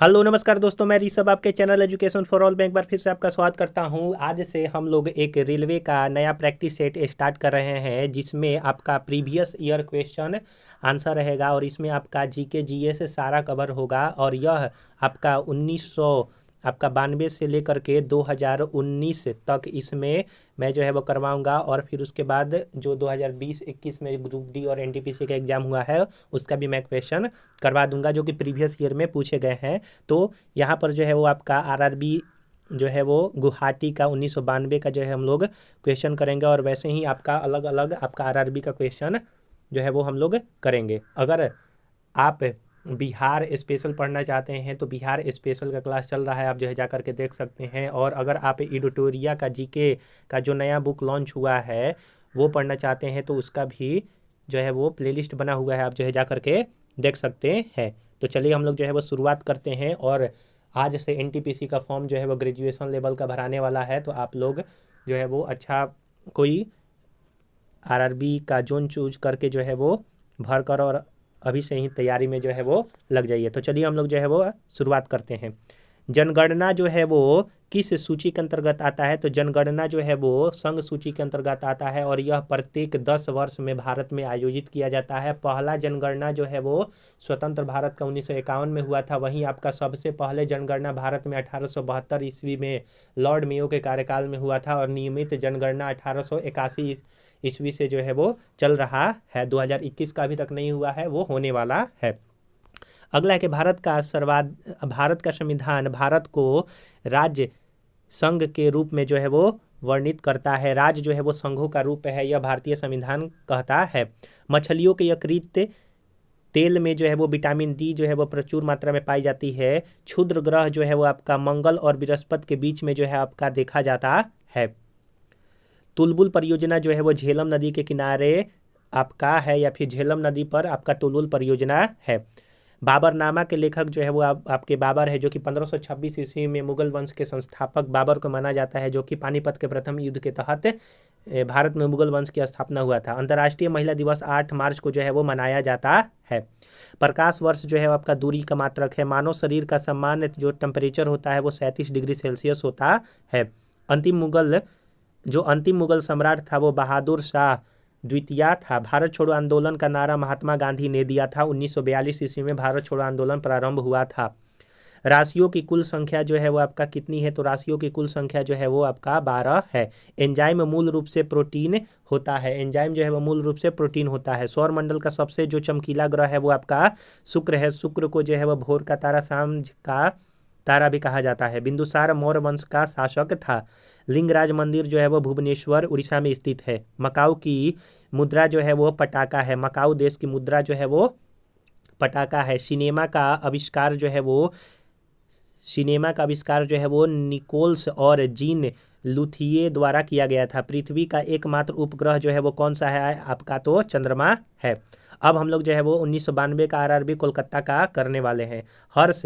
Hello नमस्कार दोस्तों, मैं ऋषभ आपके चैनल एजुकेशन फॉर ऑल में एक बार फिर से आपका स्वागत करता हूं। आज से हम लोग एक रेलवे का नया प्रैक्टिस सेट स्टार्ट कर रहे हैं, जिसमें आपका प्रीवियस ईयर क्वेश्चन आंसर रहेगा और इसमें आपका जीके जीएस सारा कवर होगा। और यह आपका 1992 से लेकर के 2019 तक इसमें मैं जो है वो करवाऊंगा। और फिर उसके बाद जो 2020-21 में ग्रुप डी और एनटीपीसी का एग्ज़ाम हुआ है उसका भी मैं क्वेश्चन करवा दूंगा, जो कि प्रीवियस ईयर में पूछे गए हैं। तो यहाँ पर जो है वो आपका आरआरबी जो है वो गुवाहाटी का 1992 का जो है हम लोग क्वेश्चन करेंगे, और वैसे ही आपका अलग अलग आपका आरआरबी का क्वेश्चन जो है वो हम लोग करेंगे। अगर आप बिहार स्पेशल पढ़ना चाहते हैं तो बिहार स्पेशल का क्लास चल रहा है, आप जो है जा करके देख सकते हैं। और अगर आप एडिटोरिया का जीके का जो नया बुक लॉन्च हुआ है वो पढ़ना चाहते हैं तो उसका भी जो है वो प्लेलिस्ट बना हुआ है, आप जो है जा करके देख सकते हैं। तो चलिए हम लोग जो है वो शुरुआत करते हैं। और आज से एनटीपीसी का फॉर्म जो है वो ग्रेजुएशन लेवल का भराने वाला है, तो आप लोग जो है वो अच्छा कोई आरआरबी का जोन चूज करके जो है वो भर कर और अभी से ही तैयारी में जो है वो लग जाइए। तो चलिए हम लोग जो है वो शुरुआत करते हैं। जनगणना जो है वो किस सूची के अंतर्गत आता है? तो जनगणना जो है वो संघ सूची के अंतर्गत आता है, और यह प्रत्येक 10 वर्ष में भारत में आयोजित किया जाता है। पहला जनगणना जो है वो स्वतंत्र भारत का 1951 में हुआ था। वहीं आपका सबसे पहले जनगणना भारत में 1872 ईस्वी में लॉर्ड मेयो के कार्यकाल में हुआ था, और नियमित जनगणना 1881 ईस्वी से जो है वो चल रहा है। 2021 का अभी तक नहीं हुआ है, वो होने वाला है। अगला है कि भारत का संविधान भारत को राज्य संघ के रूप में जो है वो वर्णित करता है। राज्य जो है वो संघों का रूप है, यह भारतीय संविधान कहता है। मछलियों के यकृत तेल में जो है वो विटामिन डी जो है वो प्रचुर मात्रा में पाई जाती है। क्षुद्र ग्रह जो है वो आपका मंगल और बृहस्पति के बीच में जो है आपका देखा जाता है। तुलबुल परियोजना जो है वो झेलम नदी के किनारे आपका है, या फिर झेलम नदी पर आपका तुलबुल परियोजना है। बाबरनामा के लेखक जो है वो आपके बाबर है, जो कि 1526 ईस्वी में मुगल वंश के संस्थापक बाबर को माना जाता है, जो कि पानीपत के प्रथम युद्ध के तहत भारत में मुगल वंश की स्थापना हुआ था। अंतर्राष्ट्रीय महिला दिवस 8 मार्च को जो है वो मनाया जाता है। प्रकाश वर्ष जो है वो आपका दूरी का मात्रक है। मानव शरीर का सामान्य जो टेम्परेचर होता है वो 37 डिग्री सेल्सियस होता है। अंतिम मुगल सम्राट था वो बहादुर शाह द्वितीय था। भारत छोड़ो आंदोलन का नारा महात्मा गांधी ने दिया था। 1942 ईस्वी में भारत छोड़ो आंदोलन प्रारंभ हुआ था। राशियों की कुल संख्या जो है वो आपका कितनी है? तो राशियों की कुल संख्या जो है वो आपका 12 है। एंजाइम मूल रूप से प्रोटीन होता है। एंजाइम जो है वो मूल रूप से प्रोटीन होता है। सौर मंडल का सबसे जो चमकीला ग्रह है वो आपका शुक्र है। शुक्र को जो है वो भोर का तारा, शाम का तारा भी कहा जाता है। बिंदुसार मौर्य वंश का शासक था। लिंगराज मंदिर जो है वो भुवनेश्वर उड़ीसा में स्थित है। मकाऊ की मुद्रा जो है वो पटाका है। मकाऊ देश की मुद्रा जो है वो पटाका है। सिनेमा का आविष्कार जो है वो निकोल्स और जीन लुथिये द्वारा किया गया था। पृथ्वी का एकमात्र उपग्रह जो है वो कौन सा है आपका? तो चंद्रमा है। अब हम लोग जो है वो 1992 का आरआरबी कोलकाता का करने वाले हैं। हर्ष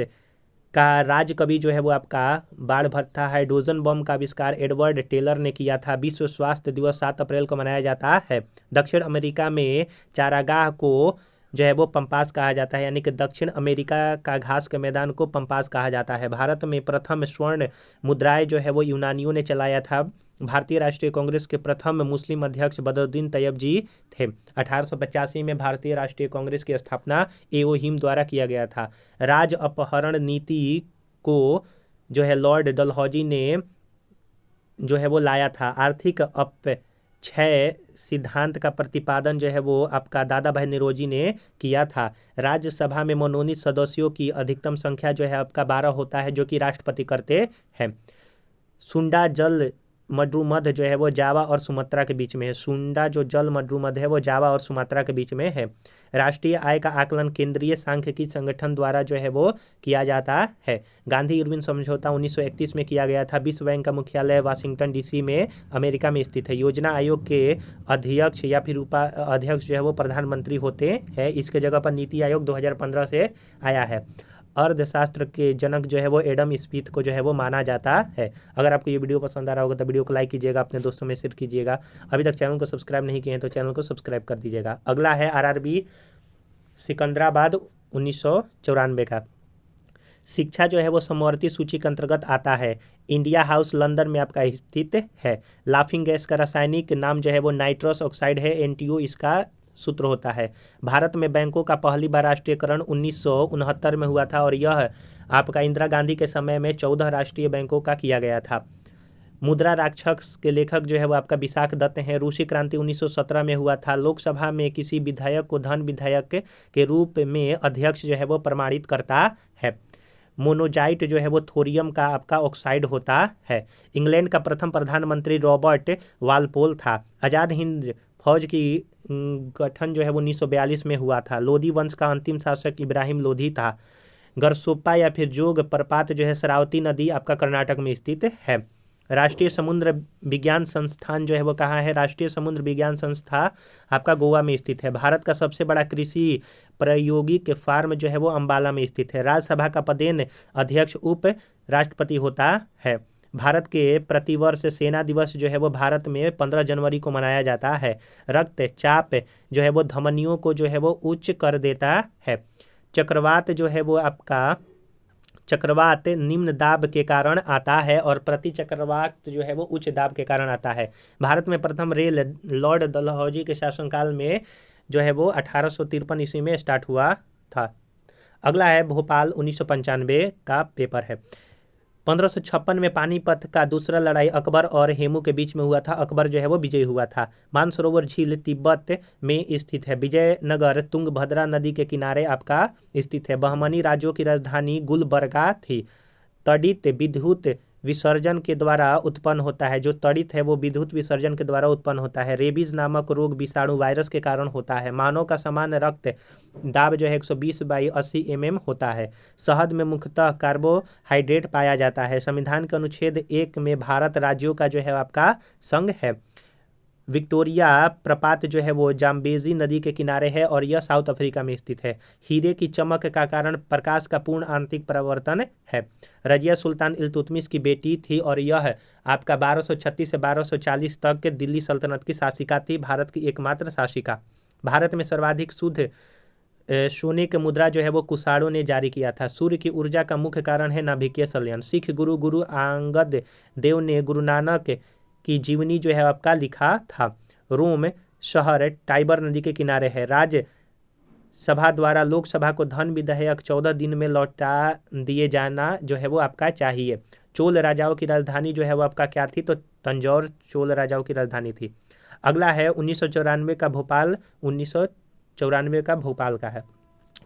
का राज कवि जो है वो आपका बाढ़ भट्टा। हाइड्रोजन बम का आविष्कार एडवर्ड टेलर ने किया था। विश्व स्वास्थ्य दिवस 7 अप्रैल को मनाया जाता है। दक्षिण अमेरिका में चारागाह को जो है वो पंपास कहा जाता है, यानी कि दक्षिण अमेरिका का घास के मैदान को पंपास कहा जाता है। भारत में प्रथम स्वर्ण मुद्राएं जो है वो यूनानियों ने चलाया था। भारतीय राष्ट्रीय कांग्रेस के प्रथम मुस्लिम अध्यक्ष बदरुद्दीन तैयब जी थे। 1885 में भारतीय राष्ट्रीय कांग्रेस की स्थापना एओ हिम द्वारा किया गया था। राज अपहरण नीति को जो है लॉर्ड डलहौजी ने जो है वो लाया था। आर्थिक अपक्षय सिद्धांत का प्रतिपादन जो है वो आपका दादा भाई नौरोजी ने किया था। राज्यसभा में मनोनीत सदस्यों की अधिकतम संख्या जो है आपका 12 होता है, जो कि राष्ट्रपति करते हैं। सुंडा जल मड्रूमध्य जो है वो जावा और सुमात्रा के बीच में है। सुंडा जो जल मड्रूमध्य है वो जावा और सुमात्रा के बीच में है। राष्ट्रीय आय का आकलन केंद्रीय सांख्यिकी संगठन द्वारा जो है वो किया जाता है। गांधी इरविन समझौता 1931 में किया गया था। विश्व बैंक का मुख्यालय वाशिंगटन डीसी में अमेरिका में स्थित है। योजना आयोग के अध्यक्ष या फिर उपाध्यक्ष जो है वो प्रधानमंत्री होते हैं। इसके जगह पर नीति आयोग 2015 से आया है। अर्थशास्त्र के जनक जो है वो एडम स्मिथ को जो है वो माना जाता है। अगर आपको ये वीडियो पसंद आ रहा होगा तो वीडियो को लाइक कीजिएगा, अपने दोस्तों में शेयर कीजिएगा। अभी तक चैनल को सब्सक्राइब नहीं किए हैं तो चैनल को सब्सक्राइब कर दीजिएगा। अगला है आरआरबी सिकंदराबाद 1994 का। शिक्षा जो है वो समवर्ती सूची के अंतर्गत आता है। इंडिया हाउस लंदन में आपका स्थित है। लाफिंग गैस का रासायनिक नाम जो है वो नाइट्रस ऑक्साइड है। एनटीओ इसका सूत्र होता है। भारत में बैंकों का पहली बार राष्ट्रीयकरण 1969 में हुआ था और यह आपका इंदिरा गांधी के समय में 14 राष्ट्रीय बैंकों का किया गया था। मुद्रा राक्षस के लेखक जो है वो आपका विशाख दत्त हैं। रूसी क्रांति 1917 में हुआ था। लोकसभा में किसी विधायक को धन विधायक के रूप में अध्यक्ष जो है वो प्रमाणित करता है। मोनोजाइट जो है वो थोरियम का आपका ऑक्साइड होता है। इंग्लैंड का प्रथम प्रधानमंत्री रॉबर्ट वालपोल था। आज़ाद हिंद फौज की गठन जो है वो 1942 में हुआ था। लोधी वंश का अंतिम शासक इब्राहिम लोधी था। गरसोप्पा या फिर जोग प्रपात जो है शरावती नदी आपका कर्नाटक में स्थित है। राष्ट्रीय समुद्र विज्ञान संस्थान जो है वो कहाँ है? राष्ट्रीय समुद्र विज्ञान संस्था आपका गोवा में स्थित है। भारत का सबसे बड़ा कृषि प्रायोगिक फार्म जो है वो अंबाला में स्थित है। राज्यसभा का पदेन अध्यक्ष उप राष्ट्रपति होता है। भारत के प्रतिवर्ष सेना दिवस जो है वो भारत में 15 जनवरी को मनाया जाता है। रक्तचाप जो है वो धमनियों को जो है वो उच्च कर देता है। चक्रवात जो है वो आपका चक्रवात निम्न दाब के कारण आता है और प्रति चक्रवात जो है वो उच्च दाब के कारण आता है। भारत में प्रथम रेल लॉर्ड डलहौजी के शासनकाल में जो है वो 1853 ईस्वी में स्टार्ट हुआ था। अगला है भोपाल 1995 का पेपर है। 1556 में पानीपत का दूसरा लड़ाई अकबर और हेमू के बीच में हुआ था। अकबर जो है वो विजयी हुआ था। मानसरोवर झील तिब्बत में स्थित है। विजयनगर तुंगभद्रा नदी के किनारे आपका स्थित है। बहमनी राज्यों की राजधानी गुलबर्गा थी। तड़ित विद्युत विसर्जन के द्वारा उत्पन्न होता है। जो तड़ित है वो विद्युत विसर्जन के द्वारा उत्पन्न होता है। रेबीज नामक रोग विषाणु वायरस के कारण होता है। मानव का सामान्य रक्त दाब जो है 120/80 mm होता है। शहद में मुख्यतः कार्बोहाइड्रेट पाया जाता है। संविधान के अनुच्छेद 1 में भारत राज्यों का जो है आपका संघ है। विक्टोरिया प्रपात जो है वो जाम्बेजी नदी के किनारे है और यह साउथ अफ्रीका में स्थित है। हीरे की चमक का कारण प्रकाश का पूर्ण आंतरिक परावर्तन है। रजिया सुल्तान इल्तुतमिश की बेटी थी और यह आपका 1236 से 1240 तक के दिल्ली सल्तनत की शासिका थी। भारत की एकमात्र शासिका। भारत में सर्वाधिक शुद्ध सोने की मुद्रा जो है वो कुषाणों ने जारी किया था। सूर्य की ऊर्जा का मुख्य कारण है नाभिकीय संलयन। सिख गुरु अंगद देव ने गुरु नानक की जीवनी जो है आपका लिखा था। रोम शहर टाइबर नदी के किनारे है। राज्य सभा द्वारा लोकसभा को धन विधेयक 14 दिन में लौटा दिए जाना जो है वो आपका चाहिए। चोल राजाओं की राजधानी जो है वो आपका क्या थी? तो तंजौर चोल राजाओं की राजधानी थी। अगला है 1994 का भोपाल 1994 का भोपाल का है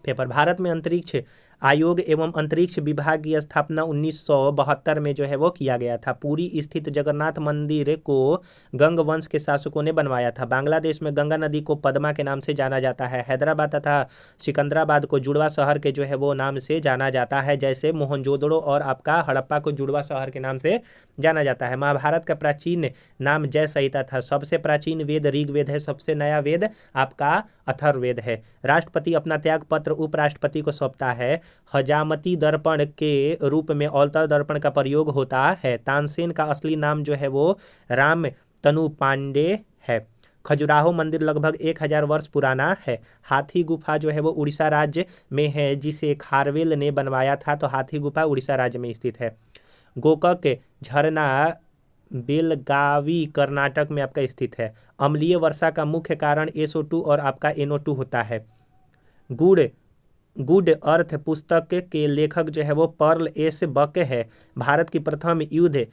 पेपर। भारत में अंतरिक्ष आयोग एवं अंतरिक्ष विभाग की स्थापना 1972 में जो है वो किया गया था। पुरी स्थित जगन्नाथ मंदिर को गंग वंश के शासकों ने बनवाया था। बांग्लादेश में गंगा नदी को पद्मा के नाम से जाना जाता है। हैदराबाद तथा सिकंदराबाद को जुड़वा शहर के जो है वो नाम से जाना जाता है। जैसे मोहनजोदड़ो और आपका हड़प्पा को जुड़वा शहर के नाम से जाना जाता है। महाभारत का प्राचीन नाम जय संहिता था। सबसे प्राचीन वेद ऋग्वेद है। सबसे नया वेद आपका अथर्ववेद है। राष्ट्रपति अपना त्याग पत्र उपराष्ट्रपति को सौंपता है। हजामती दर्पण के रूप में औल्तर दर्पण का प्रयोग होता है। तानसेन का असली नाम जो है वो राम तनु पांडे है। खजुराहो मंदिर लगभग 1000 वर्ष पुराना है। हाथी गुफा जो है वो उड़ीसा राज्य में है जिसे खारवेल ने बनवाया था। तो हाथी गुफा उड़ीसा राज्य में स्थित है। गोकक झरना बेलगावी कर्नाटक में आपका स्थित है। अम्लीय वर्षा का मुख्य कारण SO2 और आपका NO2 होता है। गुड अर्थ पुस्तक के लेखक जो है वो पर्ल एस बक है। भारत की प्रथम युद्ध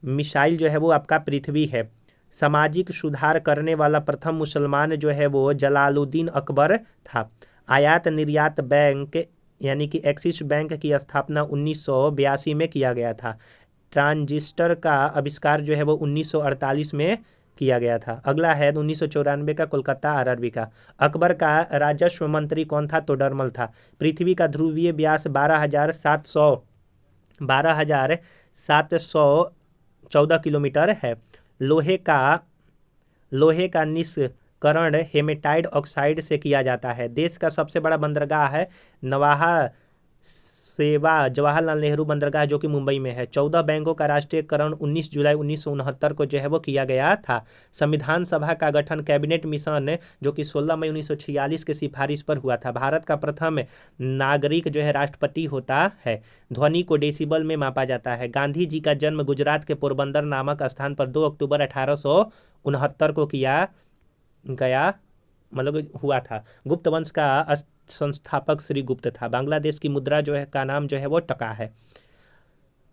मिसाइल जो है वो आपका पृथ्वी है। सामाजिक सुधार करने वाला प्रथम मुसलमान जो है वो जलालुद्दीन अकबर था। आयात निर्यात बैंक यानी कि एक्सिस बैंक की स्थापना 1982 में किया गया था। ट्रांजिस्टर का आविष्कार जो है वो 1948 में किया गया था। अगला है 1994 का कोलकाता RRB का। अकबर का राजस्व मंत्री कौन था? तो डरमल था। पृथ्वी का ध्रुवीय व्यास 12,714 किलोमीटर है। लोहे का निष्करण हेमेटाइट ऑक्साइड से किया जाता है। देश का सबसे बड़ा बंदरगाह है नवाहा सेवा जवाहरलाल नेहरू बंदरगाह जो कि मुंबई में है। 14 बैंकों का राष्ट्रीयकरण 19 जुलाई 1969 को जो है वो किया गया था। संविधान सभा का गठन कैबिनेट मिशन जो कि 16 मई 1946 के सिफारिश पर हुआ था। भारत का प्रथम नागरिक जो है राष्ट्रपति होता है। ध्वनि को डेसिबल में मापा जाता है। गांधी जी का जन्म गुजरात के पोरबंदर नामक स्थान पर 2 अक्टूबर 1869 को किया गया मतलब हुआ था। गुप्त वंश का संस्थापक श्री गुप्त था। बांग्लादेश की मुद्रा जो है का नाम जो है वो टका है।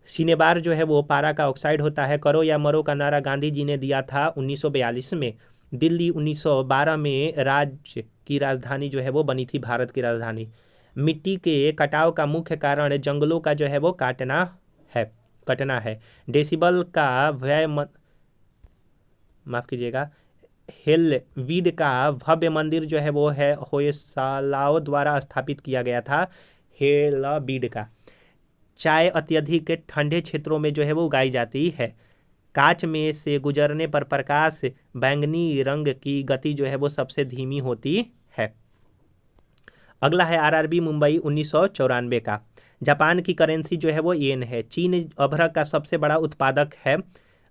सिनेबार जो है वो पारा का ऑक्साइड होता है। करो या मरो का नारा गांधी जी ने दिया था 1942 में। दिल्ली 1912 में राज्य की राजधानी जो है वो बनी थी, भारत की राजधानी। मिट्टी के कटाव का मुख्य कारण जंगलों का जो है वो कटना है। डेसिबल का माफ कीजिएगा, हेलवीड का भव्य मंदिर जो है वो है होयसालाओ द्वारा स्थापित किया गया था। हेलवीड का चाय अत्यधिक ठंडे क्षेत्रों में जो है वो उगाई जाती है। कांच में से गुजरने पर प्रकाश बैंगनी रंग की गति जो है वो सबसे धीमी होती है। अगला है आरआरबी मुंबई 1994 का। जापान की करेंसी जो है वो येन है। चीन अभ्रक का सबसे बड़ा उत्पादक है।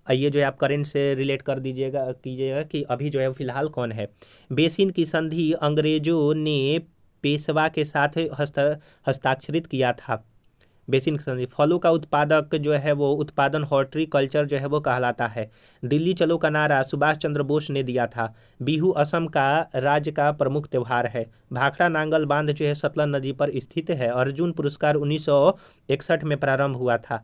ये जो है आप करेंट से रिलेट कर कीजिएगा कि अभी जो है फिलहाल कौन है। बेसिन की संधि अंग्रेजों ने पेशवा के साथ हस्ताक्षरित किया था। बेसिन की संधि। फलों का उत्पादक जो है वो उत्पादन हॉर्टिकल्चर जो है वो कहलाता है। दिल्ली चलो का नारा सुभाष चंद्र बोस ने दिया था। बिहू असम का राज्य का प्रमुख त्यौहार है। भाखड़ा नांगल बांध जो है सतलज नदी पर स्थित है। अर्जुन पुरस्कार 1961 में प्रारंभ हुआ था।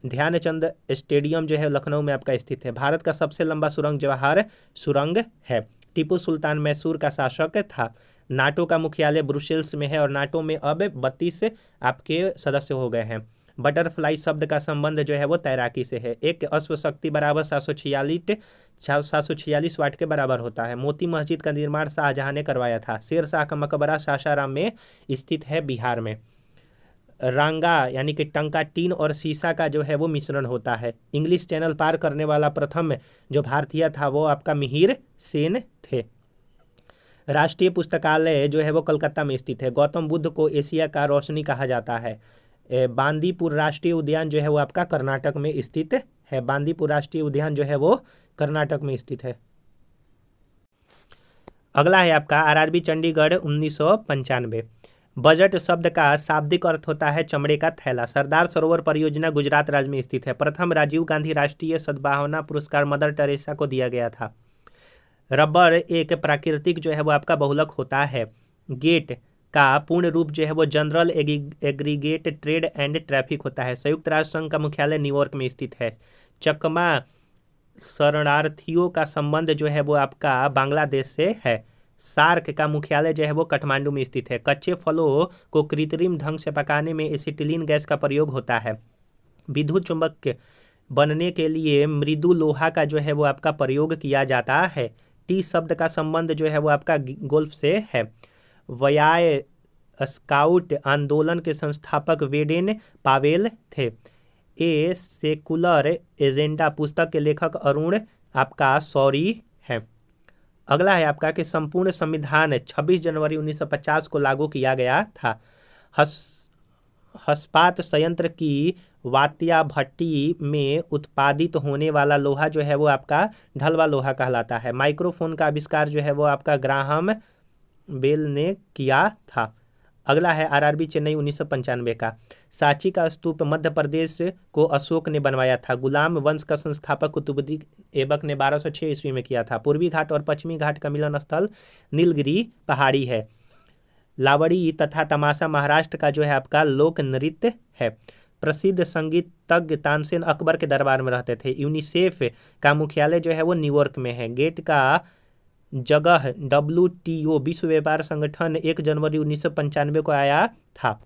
ध्यानचंद स्टेडियम जो है लखनऊ में आपका स्थित है। भारत का सबसे लंबा सुरंग जवाहर सुरंग है। टिप्पू सुल्तान मैसूर का शासक था। नाटो का मुख्यालय ब्रुसेल्स में है और नाटो में अब 32 आपके सदस्य हो गए हैं। बटरफ्लाई शब्द का संबंध जो है वो तैराकी से है। एक अश्व शक्ति बराबर 746 वाट के बराबर होता है। मोती मस्जिद का निर्माण शाहजहां ने करवाया था। शेर शाह का मकबरा सासाराम में स्थित है, बिहार में। रांगा यानी कि टंका टीन और सीसा का जो है वो मिश्रण होता है। इंग्लिश चैनल पार करने वाला प्रथम जो भारतीय था वो आपका मिहिर सेन थे। राष्ट्रीय पुस्तकालय जो है वो कलकत्ता में स्थित है। गौतम बुद्ध को एशिया का रोशनी कहा जाता है। बांदीपुर राष्ट्रीय उद्यान जो है वो आपका कर्नाटक में स्थित है। बांदीपुर राष्ट्रीय उद्यान जो है वो कर्नाटक में स्थित है। अगला है आपका आरआरबी चंडीगढ़ 1995। बजट शब्द का शाब्दिक अर्थ होता है चमड़े का थैला। सरदार सरोवर परियोजना गुजरात राज्य में स्थित है। प्रथम राजीव गांधी राष्ट्रीय सद्भावना पुरस्कार मदर टेरेसा को दिया गया था। रबर एक प्राकृतिक जो है वो आपका बहुलक होता है। गेट का पूर्ण रूप जो है वो general aggregate trade and traffic होता है। संयुक्त राष्ट्र संघ का मुख्यालय न्यूयॉर्क में स्थित है। चकमा शरणार्थियों का संबंध जो है वो आपका बांग्लादेश से है। सार्क का मुख्यालय जो है वो काठमांडू में स्थित है। कच्चे फलों को कृत्रिम ढंग से पकाने में एसिटिलीन गैस का प्रयोग होता है। विद्युत चुंबक बनने के लिए मृदु लोहा का जो है वो आपका प्रयोग किया जाता है। टी शब्द का संबंध जो है वो आपका गोल्फ से है। वयाय स्काउट आंदोलन के संस्थापक वेडेन पावेल थे। ए सेकुलर एजेंडा पुस्तक के लेखक अरुण आपका सौरी है। अगला है आपका कि संपूर्ण संविधान 26 जनवरी 1950 को लागू किया गया था। हस्पात संयंत्र की वात्या भट्टी में उत्पादित होने वाला लोहा जो है वो आपका ढलवा लोहा कहलाता है। माइक्रोफोन का आविष्कार जो है वो आपका ग्राहम बेल ने किया था। अगला है आरआरबी चेन्नई 1995 का। सांची का स्तूप मध्य प्रदेश को अशोक ने बनवाया था। गुलाम वंश का संस्थापक कुतुबुद्दीन ऐबक ने 1206 ईस्वी में किया था। पूर्वी घाट और पश्चिमी घाट का मिलन स्थल नीलगिरी पहाड़ी है। लावड़ी तथा तमाशा महाराष्ट्र का जो है आपका लोक नृत्य है। प्रसिद्ध संगीतज्ञ तानसेन अकबर के दरबार में रहते थे। यूनिसेफ का मुख्यालय जो है वो न्यूयॉर्क में है। गेट का जगह WTO विश्व व्यापार संगठन 1 जनवरी 1995 को आया था।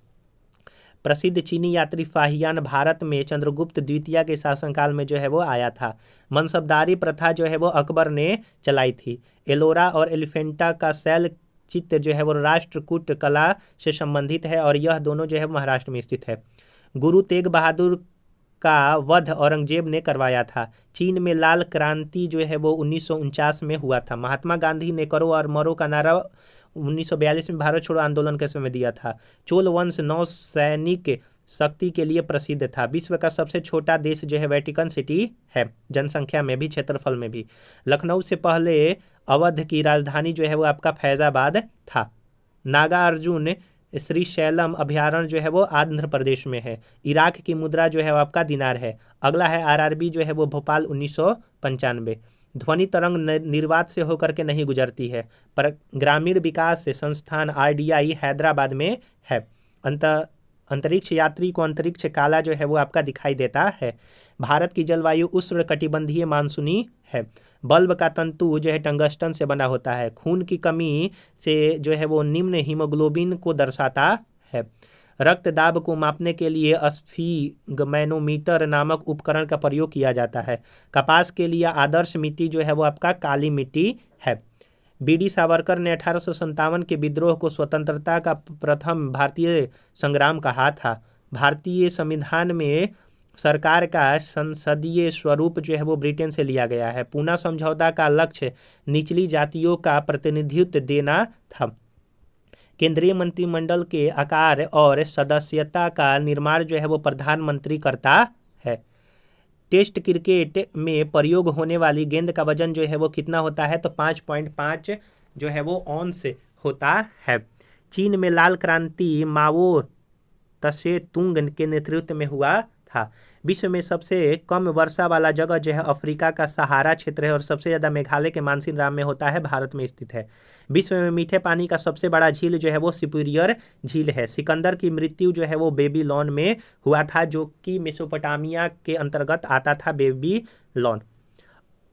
प्रसिद्ध चीनी यात्री फाहियान भारत में चंद्रगुप्त द्वितीय के शासनकाल में जो है वो आया था। मनसबदारी प्रथा जो है वो अकबर ने चलाई थी। एलोरा और एलिफेंटा का शैल चित्र जो है वो राष्ट्रकूट कला से संबंधित है और यह दोनों जो है महाराष्ट्र में स्थित है। गुरु तेग बहादुर का वध औरंगजेब ने करवाया था। चीन में लाल क्रांति जो है वो 1949 में हुआ था। महात्मा गांधी ने करो और मरो का नारा 1942 में भारत छोड़ो आंदोलन के समय दिया था। चोल वंश नौसैनिक शक्ति के लिए प्रसिद्ध था। विश्व का सबसे छोटा देश जो है वेटिकन सिटी है, जनसंख्या में भी क्षेत्रफल में भी। लखनऊ से पहले अवध की राजधानी जो है वो आपका फैजाबाद था। नागार्जुन श्रीशैलम अभयारण्य जो है वो आंध्र प्रदेश में है। इराक की मुद्रा जो है वो आपका दिनार है। अगला है आरआरबी जो है वो भोपाल 1995। ध्वनि तरंग निर्वात से होकर के नहीं गुजरती है, पर ग्रामीण विकास संस्थान आरडीआई हैदराबाद में है। अंतरिक्ष यात्री को अंतरिक्ष काला जो है वो आपका दिखाई देता है। भारत की जलवायु उष्ण कटिबंधीय मानसूनी है। बल्ब का तंतु जो है टंगस्टन से बना होता है। खून की कमी से जो है वो निम्न हीमोग्लोबिन को दर्शाता है। रक्त दाब को मापने के लिए स्फिग्मैनोमीटर नामक उपकरण का प्रयोग किया जाता है। कपास के लिए आदर्श मिट्टी जो है वो आपका काली मिट्टी है। बीडी सावरकर ने 1857 के विद्रोह को स्वतंत्रता का प्रथम भारतीय संग्राम कहा था। भारतीय संविधान में सरकार का संसदीय स्वरूप जो है वो ब्रिटेन से लिया गया है। पूना समझौता का लक्ष्य निचली जातियों का प्रतिनिधित्व देना था। केंद्रीय मंत्रिमंडल के आकार और सदस्यता का निर्माण जो है वो प्रधानमंत्री करता है। टेस्ट क्रिकेट में प्रयोग होने वाली गेंद का वजन जो है वो कितना होता है, तो 5.5 जो है वो औंस होता है। चीन में लाल क्रांति माओ तसे तुंग के नेतृत्व में हुआ था। विश्व में सबसे कम वर्षा वाला जगह जो है अफ्रीका का सहारा क्षेत्र है और सबसे ज़्यादा मेघालय के मानसिन राम में होता है, भारत में स्थित है। विश्व में मीठे पानी का सबसे बड़ा झील जो है वो सुपीरियर झील है। सिकंदर की मृत्यु जो है वो बेबीलोन में हुआ था, जो कि मेसोपोटामिया के अंतर्गत आता था बेबीलोन।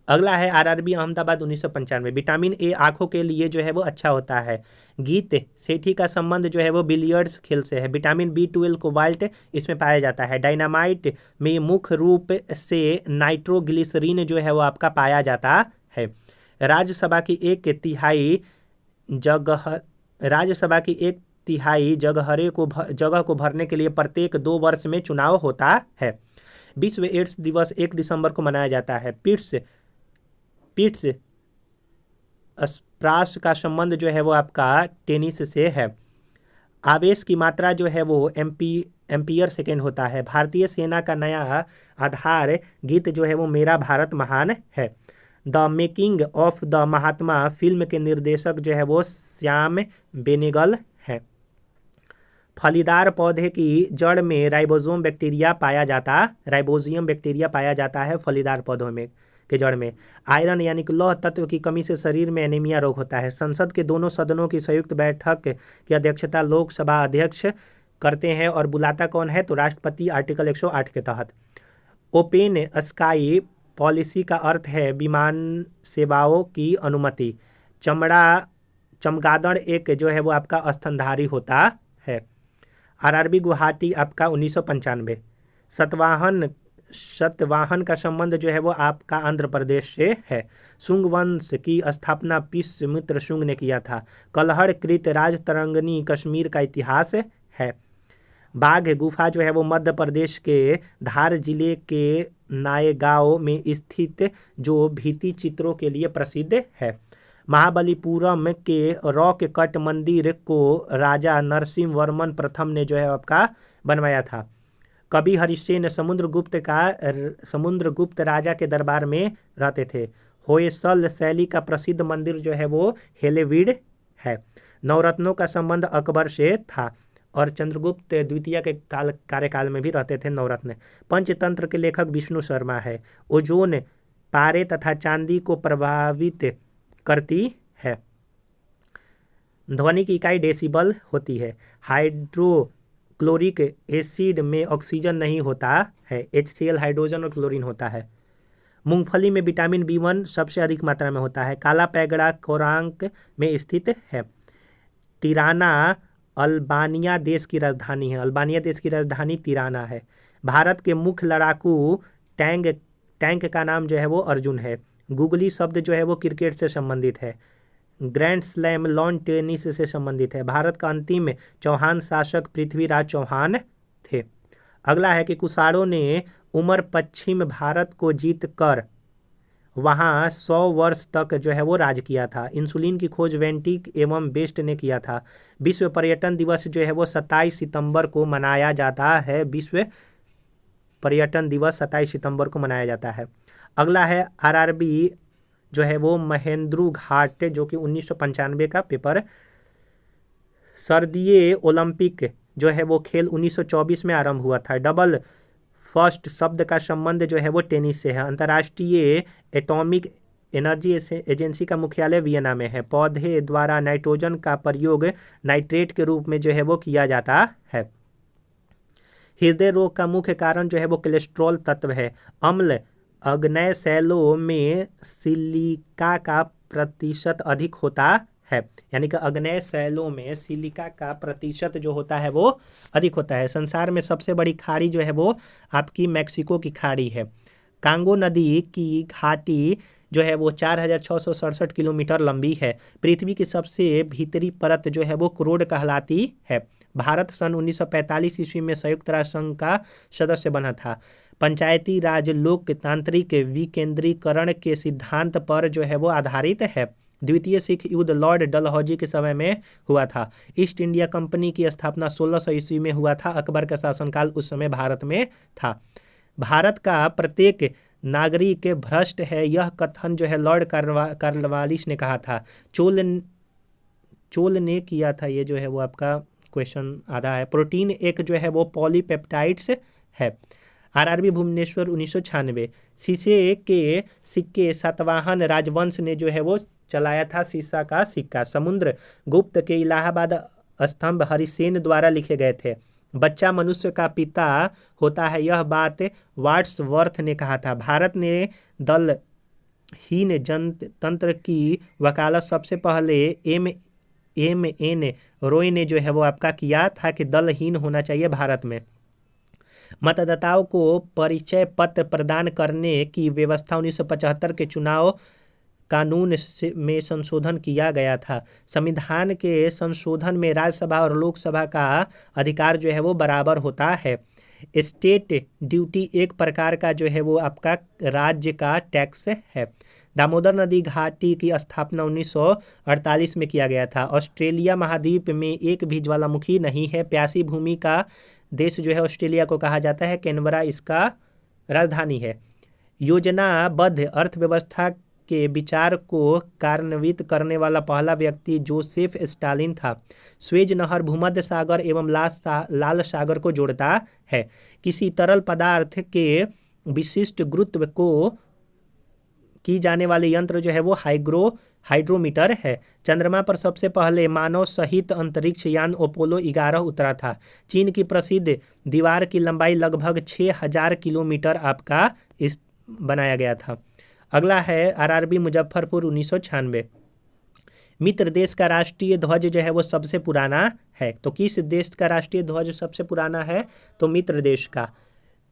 अगला है आरआरबी अहमदाबाद 1995। विटामिन ए आंखों के लिए जो है वो अच्छा होता है। गीत सेठी का संबंध जो है वो बिलियर्ड्स खेल से है। विटामिन B12 कोबाल्ट इसमें पाया जाता है। डायनामाइट में मुख्य रूप से नाइट्रोग्लिसरीन जो है वो आपका पाया जाता है। राज्यसभा की एक तिहाई जगह को भरने के लिए प्रत्येक 2 वर्ष में चुनाव होता है। विश्व एड्स दिवस 1 दिसंबर को मनाया जाता है। पिट्स स्प्रास का संबंध जो है वो आपका टेनिस से है। आवेश की मात्रा जो है वो एम्पियर सेकेंड होता है। भारतीय सेना का नया आधार गीत जो है वो मेरा भारत महान है। The making of the Mahatma film के निर्देशक जो है वो श्याम बेनेगल है। फलीदार पौधे की जड़ में राइबोसोम बैक्टीरिया पाया जाता है फलीदार पौधों में के जड़ में। आयरन यानी कि लौह तत्व की कमी से शरीर में एनीमिया रोग होता है। संसद के दोनों सदनों की संयुक्त बैठक की अध्यक्षता लोकसभा अध्यक्ष करते हैं और बुलाता कौन है, तो राष्ट्रपति, आर्टिकल 108 के तहत। ओपन स्काई पॉलिसी का अर्थ है विमान सेवाओं की अनुमति। चमगादड़ एक जो है वो आपका स्तनधारी होता है। आरआरबी गुवाहाटी आपका 1995। सतवाहन का संबंध जो है वो आपका आंध्र प्रदेश से है। शुंग वंश की स्थापना पुष्यमित्र शुंग ने किया था। कलहड़ कृत राजतरंगिणी कश्मीर का इतिहास है। बाघ गुफा जो है वो मध्य प्रदेश के धार जिले के नायगांव में स्थित जो भित्ति चित्रों के लिए प्रसिद्ध है। महाबलीपुरम के रॉक कट मंदिर को राजा नरसिंह वर्मन प्रथम ने जो है आपका बनवाया था। कवि हरिसेन समुद्रगुप्त राजा के दरबार में रहते थे। होयसल शैली का प्रसिद्ध मंदिर जो है वो हेलेवीड है। नवरत्नों का संबंध अकबर से था और चंद्रगुप्त द्वितीय के कार्यकाल में भी रहते थे नवरत्न। पंचतंत्र के लेखक विष्णु शर्मा है। ओजोन पारे तथा चांदी को प्रभावित करती है। ध्वनि की इकाई डेसिबल होती है। हाइड्रोक्लोरिक एसिड में ऑक्सीजन नहीं होता है, HCl हाइड्रोजन और क्लोरीन होता है। मूंगफली में विटामिन B1 सबसे अधिक मात्रा में होता है। काला पैगड़ा कोरांक में स्थित है। तिराना अल्बानिया देश की राजधानी है। अल्बानिया देश की राजधानी तिराना है। भारत के मुख्य लड़ाकू टैंक का नाम जो है वो अर्जुन है। गूगली शब्द जो है वो क्रिकेट से संबंधित है। ग्रैंड स्लैम लॉन टेनिस से संबंधित है। भारत का अंतिम चौहान शासक पृथ्वीराज चौहान थे। अगला है कि कुषाणों ने उमर पश्चिम भारत को जीत कर वहाँ 100 वर्ष तक जो है वो राज किया था। इंसुलिन की खोज वेंटिक एवं बेस्ट ने किया था। विश्व पर्यटन दिवस जो है वो 27 सितंबर को मनाया जाता है। विश्व पर्यटन दिवस 27 सितंबर को मनाया जाता है। अगला है आरआरबी जो है वो महेंद्रू घाट, जो कि 1995 का पेपर। सर्दिये ओलंपिक जो है वो खेल 1924 में आरंभ हुआ था। डबल फर्स्ट शब्द का संबंध जो है वो टेनिस से है। अंतर्राष्ट्रीय एटॉमिक एनर्जी एजेंसी का मुख्यालय वियना में है। पौधे द्वारा नाइट्रोजन का प्रयोग नाइट्रेट के रूप में जो है वो किया जाता है। हृदय रोग का मुख्य कारण जो है वो कोलेस्ट्रॉल तत्व है। अम्ल अग्नेय शैलों में सिलिका का प्रतिशत अधिक होता है, यानी कि अग्नेय शैलों में सिलिका का प्रतिशत जो होता है वो अधिक होता है। संसार में सबसे बड़ी खाड़ी जो है वो आपकी मैक्सिको की खाड़ी है। कांगो नदी की घाटी जो है वो 4667 किलोमीटर लंबी है। पृथ्वी की सबसे भीतरी परत जो है वो क्रोड कहलाती है। भारत सन 1945 ईस्वी में संयुक्त राष्ट्र संघ का सदस्य बना था। पंचायती राज लोकतांत्रिक विकेंद्रीकरण के सिद्धांत पर जो है वो आधारित है। द्वितीय सिख युद्ध लॉर्ड डलहौजी के समय में हुआ था। ईस्ट इंडिया कंपनी की स्थापना 1600 ईस्वी में हुआ था। अकबर का शासनकाल उस समय भारत में था। भारत का प्रत्येक नागरिक भ्रष्ट है, यह कथन जो है लॉर्ड कार्नवालिस ने कहा था। चोल ने किया था। ये जो है वो आपका क्वेश्चन आधा है। प्रोटीन एक जो है वो पॉलीपेप्टाइड्स है। आरआरबी भुवनेश्वर 1996। शीशे के सिक्के सातवाहन राजवंश ने जो है वो चलाया था शीशा का सिक्का। समुद्र गुप्त के इलाहाबाद स्तंभ हरिसेन द्वारा लिखे गए थे। बच्चा मनुष्य का पिता होता है, यह बात वाट्सवर्थ ने कहा था। भारत ने दलहीन जनतंत्र की वकालत सबसे पहले एम एन रॉय ने जो है वो आपका किया था कि दलहीन होना चाहिए भारत में। मतदाताओं को परिचय पत्र प्रदान करने की व्यवस्था 1975 के चुनाव कानून में संशोधन किया गया था। संविधान के संशोधन में राज्यसभा और लोकसभा का अधिकार जो है वो बराबर होता है। स्टेट ड्यूटी एक प्रकार का जो है वो आपका राज्य का टैक्स है। दामोदर नदी घाटी की स्थापना 1948 में किया गया था। ऑस्ट्रेलिया महाद्वीप में एक भी ज्वालामुखी नहीं है। प्यासी भूमि का देश जो है ऑस्ट्रेलिया को कहा जाता है। कैनबरा इसका राजधानी है। योजनाबद्ध अर्थव्यवस्था के विचार को कार्यान्वित करने वाला पहला व्यक्ति जोसेफ स्टालिन था। स्वेज नहर भूमध्य सागर एवं लाल सागर को जोड़ता है। किसी तरल पदार्थ के विशिष्ट गुरुत्व को की जाने वाले यंत्र जो है वो हाइड्रोमीटर है। चंद्रमा पर सबसे पहले मानव सहित अंतरिक्ष यान अपोलो 11 उतरा था। चीन की प्रसिद्ध दीवार की लंबाई लगभग 6000 किलोमीटर आपका इस बनाया गया था। अगला है आरआरबी मुजफ्फरपुर 1996। मित्र देश का राष्ट्रीय ध्वज जो है वो सबसे पुराना है। तो किस देश का राष्ट्रीय ध्वज सबसे पुराना है? तो मित्र देश का।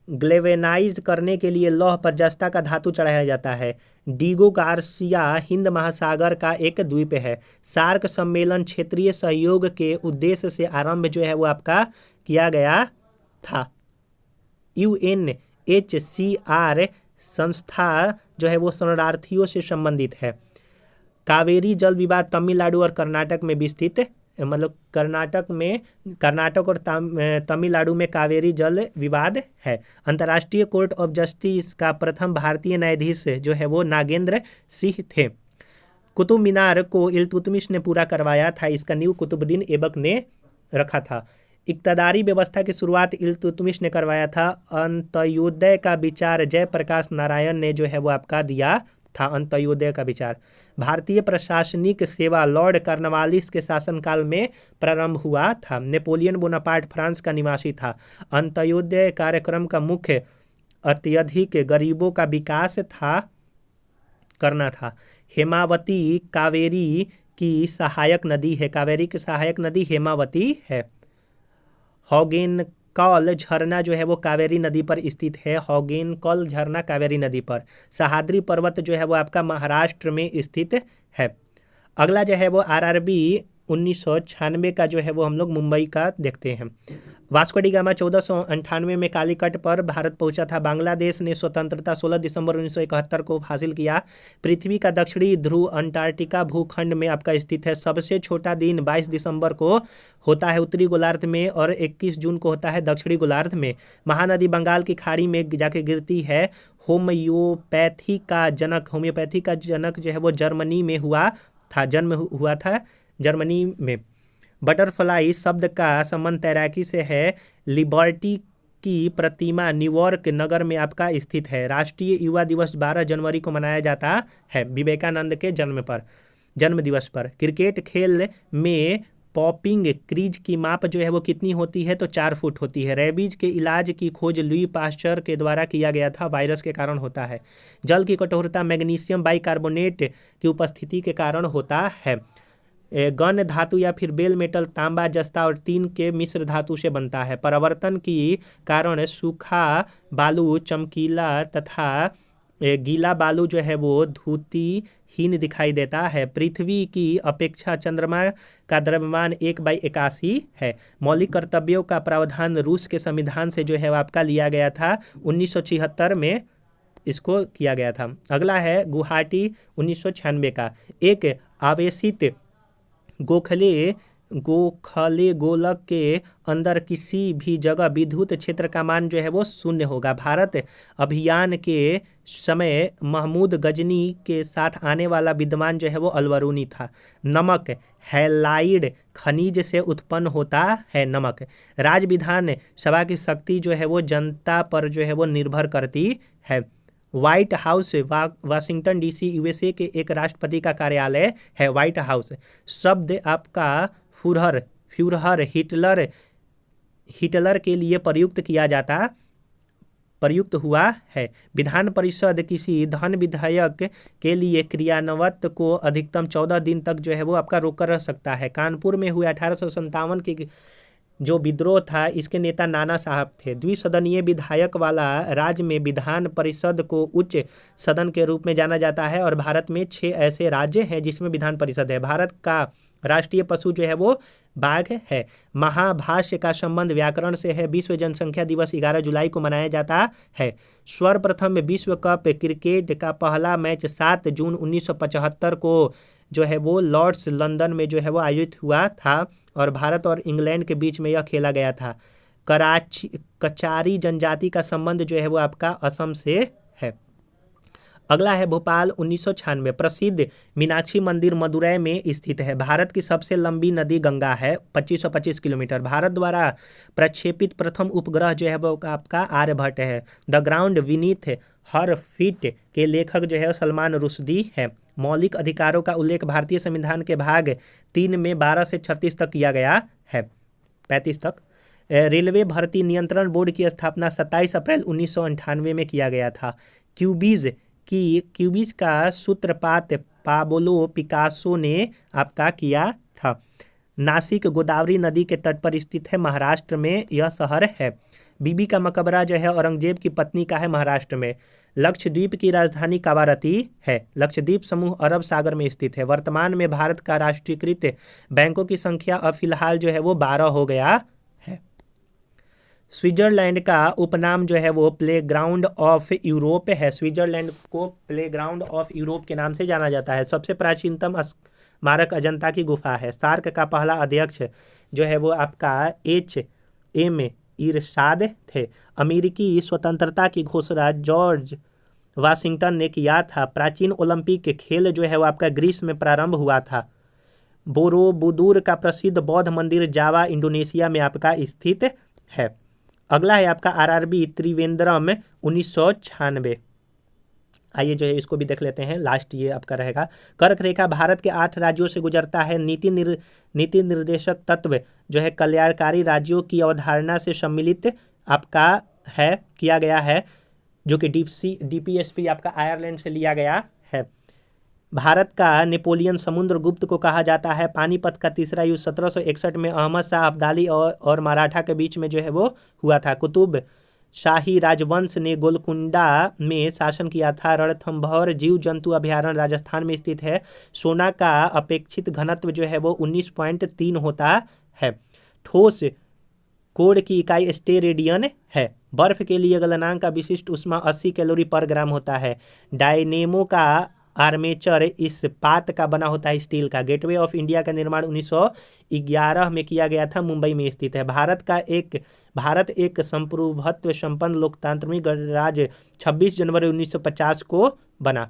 ग्लेवेनाइज करने के लिए लौह पर जस्ता का धातु चढ़ाया जाता है। डीगो गार्सिया हिंद महासागर का एक द्वीप है। सार्क सम्मेलन क्षेत्रीय सहयोग के उद्देश्य से आरंभ जो है वो आपका किया गया था। UNHCR संस्था जो है वो शरणार्थियों से संबंधित है। कावेरी जल विवाद तमिलनाडु और कर्नाटक में विस्तृत, मतलब कर्नाटक और तमिलनाडु में कावेरी जल विवाद है। अंतर्राष्ट्रीय कोर्ट ऑफ जस्टिस का प्रथम भारतीय न्यायाधीश जो है वो नागेंद्र सिंह थे। कुतुब मीनार को इल्तुतमिश ने पूरा करवाया था। इसका नींव कुतुबुद्दीन ऐबक ने रखा था। इक्तदारी व्यवस्था की शुरुआत इल्तुतमिश ने करवाया था। अंत्योदय का विचार जयप्रकाश नारायण ने जो है वो आपका दिया था। अंत्योदय का विचार। भारतीय प्रशासनिक सेवा लॉर्ड कार्नवालिस के शासनकाल में प्रारंभ हुआ था। नेपोलियन बोनापार्ट फ्रांस का निवासी था। अंत्योदय कार्यक्रम का मुख्य अत्यधिक गरीबों का विकास करना था। हेमावती कावेरी की सहायक नदी है। कावेरी की सहायक नदी हेमावती है। हॉगेनकॉल झरना जो है वो कावेरी नदी पर स्थित है। हॉगेनकॉल झरना कावेरी नदी पर। सह्याद्री पर्वत जो है वो आपका महाराष्ट्र में स्थित है। अगला जो है वो आरआरबी 1996 का जो है वो हम लोग मुंबई का देखते हैं। वास्को डी गामा 1498 में कालीकट पर भारत पहुंचा था। बांग्लादेश ने स्वतंत्रता 16 दिसंबर 1971 को हासिल किया। पृथ्वी का दक्षिणी ध्रुव अंटार्कटिका भूखंड में आपका स्थित है। सबसे छोटा दिन 22 दिसंबर को होता है उत्तरी गोलार्ध में और 21 जून को होता है दक्षिणी गोलार्ध में। महानदी बंगाल की खाड़ी में जाके गिरती है। होम्योपैथी का जनक जो है वो जर्मनी में जन्म हुआ था जर्मनी में। बटरफ्लाई शब्द का संबंध तैराकी से है। लिबर्टी की प्रतिमा न्यूयॉर्क नगर में आपका स्थित है। राष्ट्रीय युवा दिवस 12 जनवरी को मनाया जाता है विवेकानंद के जन्म दिवस पर। क्रिकेट खेल में पॉपिंग क्रीज की माप जो है वो कितनी होती है, तो 4 फुट होती है। रेबीज के इलाज की खोज लुई पास्चर के द्वारा किया गया था, वायरस के कारण होता है। जल की कठोरता मैग्नीशियम बाइकार्बोनेट की उपस्थिति के कारण होता है। गन धातु या फिर बेल मेटल तांबा जस्ता और तीन के मिश्र धातु से बनता है। परावर्तन की कारण सूखा बालू चमकीला तथा गीला बालू जो है वो धूतिहीन दिखाई देता है। पृथ्वी की अपेक्षा चंद्रमा का द्रव्यमान 1/81 है। मौलिक कर्तव्यों का प्रावधान रूस के संविधान से जो है आपका लिया गया था 1976 में इसको किया गया था। अगला है गुवाहाटी 1996 का। एक आवेशित गोखले गोलक के अंदर किसी भी जगह विद्युत क्षेत्र का मान जो है वो 0 होगा। भारत अभियान के समय महमूद गजनी के साथ आने वाला विद्वान जो है वो अलबरूनी था। नमक हैलाइड खनिज से उत्पन्न होता है। नमक राज्य विधान सभा की शक्ति जो है वो जनता पर जो है वो निर्भर करती है। White house Washington DC USA के एक राष्ट्रपति का कार्यालय है। व्हाइट हाउस शब्द आपका फ्यूहर हिटलर के लिए प्रयुक्त हुआ है। विधान परिषद किसी धन विधेयक के लिए क्रियान्वयन को अधिकतम 14 दिन तक जो है वो आपका रोक कर रह सकता है। कानपुर में हुए 1857 की जो विद्रोह था इसके नेता नाना साहब थे। द्विसदनीय विधायक वाला राज्य में विधान परिषद को उच्च सदन के रूप में जाना जाता है और भारत में 6 ऐसे राज्य हैं जिसमें विधान परिषद है। भारत का राष्ट्रीय पशु जो है वो बाघ है। महाभाष्य का संबंध व्याकरण से है। विश्व जनसंख्या दिवस 11 जुलाई को मनाया जाता है। सर्वप्रथम विश्व कप क्रिकेट का पहला मैच 7 जून 1975 को जो है वो लॉर्ड्स लंदन में जो है वो आयोजित हुआ था और भारत और इंग्लैंड के बीच में यह खेला गया था। कचारी जनजाति का संबंध जो है वो आपका असम से है। अगला है भोपाल 1996। प्रसिद्ध मीनाक्षी मंदिर मदुरै में स्थित है। भारत की सबसे लंबी नदी गंगा है 2525 किलोमीटर। भारत द्वारा प्रक्षेपित प्रथम उपग्रह जो है वो आपका आर्यभट्ट है। The ground beneath her feet के लेखक जो है सलमान रुश्दी है। मौलिक अधिकारों का उल्लेख भारतीय संविधान के भाग 3 में 12 से 36 तक किया गया है, 35 तक। रेलवे भर्ती नियंत्रण बोर्ड की स्थापना 27 अप्रैल 1998 में किया गया था। क्यूबिज का सूत्रपात पाब्लो पिकासो ने आपका किया था। नासिक गोदावरी नदी के तट पर स्थित है, महाराष्ट्र में यह शहर है। बीबी का मकबरा जो है औरंगजेब की पत्नी का है, महाराष्ट्र में। लक्षद्वीप की राजधानी कावारती है। लक्षद्वीप समूह अरब सागर में स्थित है। वर्तमान में भारत का राष्ट्रीयकृत बैंकों की संख्या अब फिलहाल जो है वो 12 हो गया है। स्विट्जरलैंड का उपनाम जो है वो प्लेग्राउंड ऑफ यूरोप है। स्विट्जरलैंड को प्लेग्राउंड ऑफ यूरोप के नाम से जाना जाता है। सबसे प्राचीनतम स्मारक अजंता की गुफा है। सार्क का पहला अध्यक्ष जो है वो आपका HM इरशाद थे। अमेरिकी स्वतंत्रता की घोषणा जॉर्ज वाशिंगटन ने किया था। प्राचीन ओलंपिक खेल जो है वो आपका ग्रीस में प्रारंभ हुआ था। बोरोबुदुर का प्रसिद्ध बौद्ध मंदिर जावा इंडोनेशिया में आपका स्थित है। अगला है आपका RRB त्रिवेंद्रम 1996। आइए जो है इसको भी देख लेते हैं, लास्ट ये आपका रहेगा। कर्क रेखा भारत के 8 राज्यों से गुजरता है। नीति निर्देशक तत्व जो है कल्याणकारी राज्यों की अवधारणा से सम्मिलित आपका है, किया गया है, जो कि DPSP आपका आयरलैंड से लिया गया है। भारत का नेपोलियन समुद्रगुप्त को कहा जाता है। पानीपत का तीसरा युद्ध 1761 में अहमद शाह अब्दाली और मराठा के बीच में जो है वो हुआ था। कुतुब शाही राजवंश ने गोलकुंडा में शासन किया था। रणथंभौर जीव जंतु अभयारण्य राजस्थान में स्थित है। सोना का अपेक्षित घनत्व जो है वो 19.3 होता है। ठोस कोण की इकाई स्टेरेडियन है। बर्फ के लिए गलनांक का विशिष्ट ऊष्मा 80 कैलोरी पर ग्राम होता है। डायनेमो का आर्मेचर इस्पात का बना होता है, स्टील का। गेटवे ऑफ इंडिया का निर्माण 1911 में किया गया था, मुंबई में स्थित है। भारत एक संप्रभुत्व संपन्न लोकतांत्रिक गणराज्य 26 जनवरी 1950 को बना।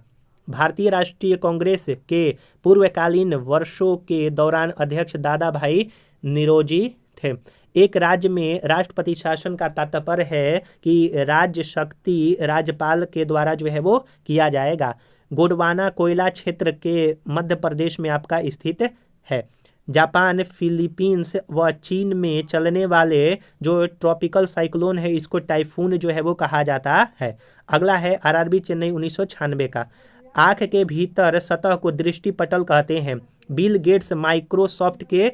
भारतीय राष्ट्रीय कांग्रेस के पूर्वकालीन वर्षों के दौरान अध्यक्ष दादा भाई नौरोजी थे। एक राज्य में राष्ट्रपति शासन का तात्पर्य है कि राज्य शक्ति राज्यपाल के द्वारा जो है वो किया जाएगा। गोंडवाना कोयला क्षेत्र के मध्य प्रदेश में आपका स्थित है। जापान, फिलीपींस व चीन में चलने वाले जो ट्रॉपिकल साइक्लोन है इसको टाइफून जो है वो कहा जाता है। अगला है आरआरबी चेन्नई 1996 का। आँख के भीतर सतह को दृष्टिपटल कहते हैं। बिल गेट्स माइक्रोसॉफ्ट के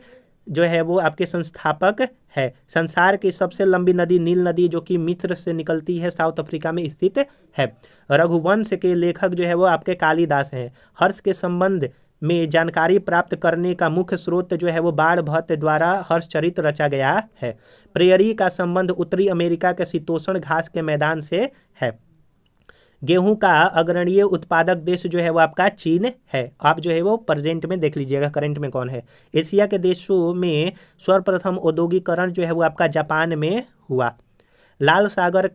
जो है वो आपके संस्थापक है। संसार की सबसे लंबी नदी नील नदी जो कि मिस्र से निकलती है, साउथ अफ्रीका में स्थित है। रघुवंश के लेखक जो है वो आपके कालिदास हैं। हर्ष के संबंध में जानकारी प्राप्त करने का मुख्य स्रोत जो है वो बाणभट्ट द्वारा हर्षचरित रचा गया है। प्रेयरी का संबंध उत्तरी अमेरिका के शीतोष्ण घास के मैदान से है। गेहूं का अग्रणीय उत्पादक देश जो है वो आपका चीन है। आप जो है वो प्रेजेंट में देख लीजिएगा करंट में कौन है। एशिया के देशों में सर्वप्रथम औद्योगिकरण जो है वो आपका जापान में हुआ। लाल सागर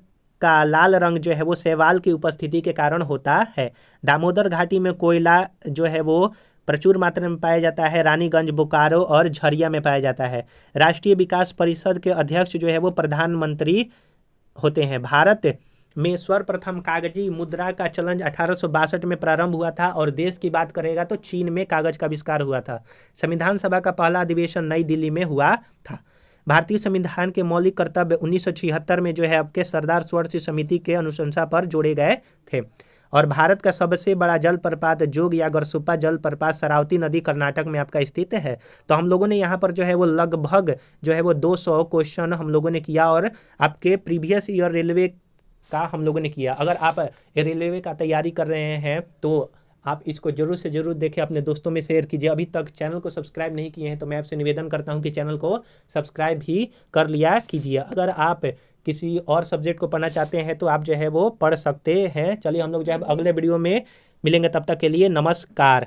का लाल रंग जो है वो शैवाल की उपस्थिति के कारण होता है। दामोदर घाटी में कोयला जो है वो प्रचुर मात्रा में पाया जाता है। रानीगंज, बोकारो और झरिया में पाया जाता है। राष्ट्रीय विकास परिषद के अध्यक्ष जो है वो प्रधानमंत्री होते हैं। भारत में सर्वप्रथम कागजी मुद्रा का चलन 1862 में प्रारंभ हुआ था। और देश की बात करेगा तो चीन में कागज का आविष्कार हुआ था। संविधान सभा का पहला अधिवेशन नई दिल्ली में हुआ था। भारतीय संविधान के मौलिक कर्तव्य 1976 में जो है आपके सरदार सरोवर समिति के अनुशंसा पर जोड़े गए थे। और भारत का सबसे बड़ा जलप्रपात जोग या गरसुप्पा जलप्रपात शरावती नदी कर्नाटक में आपका स्थित है। तो हम लोगों ने यहाँ पर जो है वो लगभग जो है वो 200 क्वेश्चन हम लोगों ने किया और आपके प्रीवियस ईयर रेलवे का हम लोगों ने किया। अगर आप रेलवे का तैयारी कर रहे हैं तो आप इसको जरूर से जरूर देखें, अपने दोस्तों में शेयर कीजिए। अभी तक चैनल को सब्सक्राइब नहीं किए हैं तो मैं आपसे निवेदन करता हूं कि चैनल को सब्सक्राइब भी कर लिया कीजिए। अगर आप किसी और सब्जेक्ट को पढ़ना चाहते हैं तो आप जो है वो पढ़ सकते हैं। चलिए हम लोग जो है अगले वीडियो में मिलेंगे, तब तक के लिए नमस्कार।